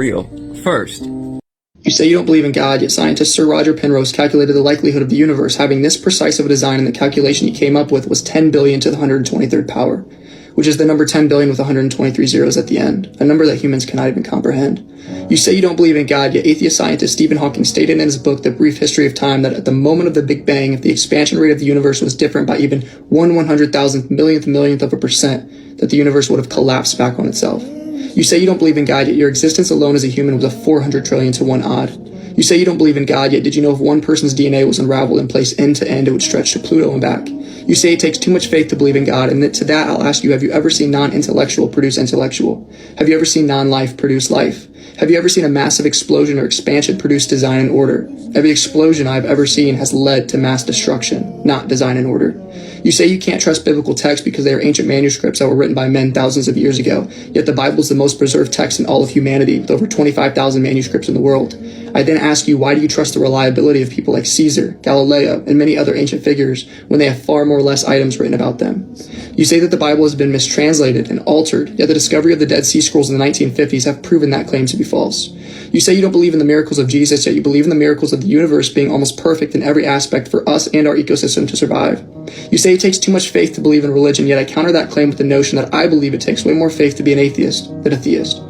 real. First, You say you don't believe in God, yet scientist Sir Roger Penrose calculated the likelihood of the universe having this precise of a design, and the calculation he came up with was 10 billion to the 123rd power, which is the number 10 billion with 123 zeros at the end, a number that humans cannot even comprehend. You say you don't believe in God, yet atheist scientist Stephen Hawking stated in his book, The Brief History of Time, that at the moment of the Big Bang, if the expansion rate of the universe was different by even 1/100,000th millionth of a percent, that the universe would have collapsed back on itself. You say you don't believe in God, yet your existence alone as a human was a 400 trillion to 1 odd. You say you don't believe in God, yet did you know if one person's DNA was unraveled and placed end to end, it would stretch to Pluto and back? You say it takes too much faith to believe in God, and to that I'll ask you, have you ever seen non-intellectual produce intellectual? Have you ever seen non-life produce life? Have you ever seen a massive explosion or expansion produce design and order? Every explosion I've ever seen has led to mass destruction, not design and order. You say you can't trust biblical texts because they are ancient manuscripts that were written by men thousands of years ago, yet the Bible is the most preserved text in all of humanity, with over 25,000 manuscripts in the world. I then ask you, why do you trust the reliability of people like Caesar, Galileo, and many other ancient figures when they have far more less items written about them? You say that the Bible has been mistranslated and altered, yet the discovery of the Dead Sea Scrolls in the 1950s have proven that claim to be false. You say you don't believe in the miracles of Jesus, yet you believe in the miracles of the universe being almost perfect in every aspect for us and our ecosystem to survive. You say it takes too much faith to believe in religion, yet I counter that claim with the notion that I believe it takes way more faith to be an atheist than a theist.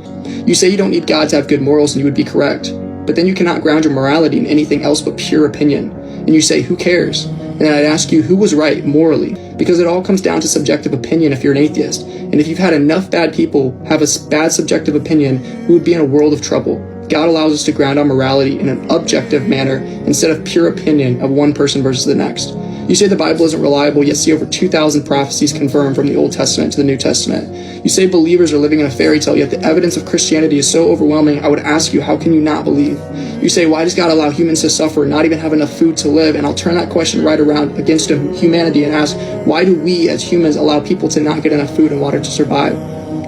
You say you don't need God to have good morals, and you would be correct. But then you cannot ground your morality in anything else but pure opinion. And you say, who cares? And then I'd ask you, who was right morally? Because it all comes down to subjective opinion if you're an atheist. And if you've had enough bad people have a bad subjective opinion, we would be in a world of trouble. God allows us to ground our morality in an objective manner instead of pure opinion of one person versus the next. You say the Bible isn't reliable, yet see over 2,000 prophecies confirmed from the Old Testament to the New Testament. You say believers are living in a fairy tale, yet the evidence of Christianity is so overwhelming, I would ask you, how can you not believe? You say, why does God allow humans to suffer and not even have enough food to live? And I'll turn that question right around against humanity and ask, why do we as humans allow people to not get enough food and water to survive?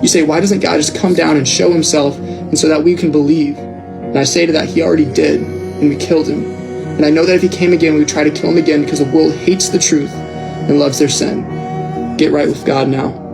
You say, why doesn't God just come down and show himself and so that we can believe? And I say to that, he already did, and we killed him. And I know that if he came again, we would try to kill him again because the world hates the truth and loves their sin. Get right with God now.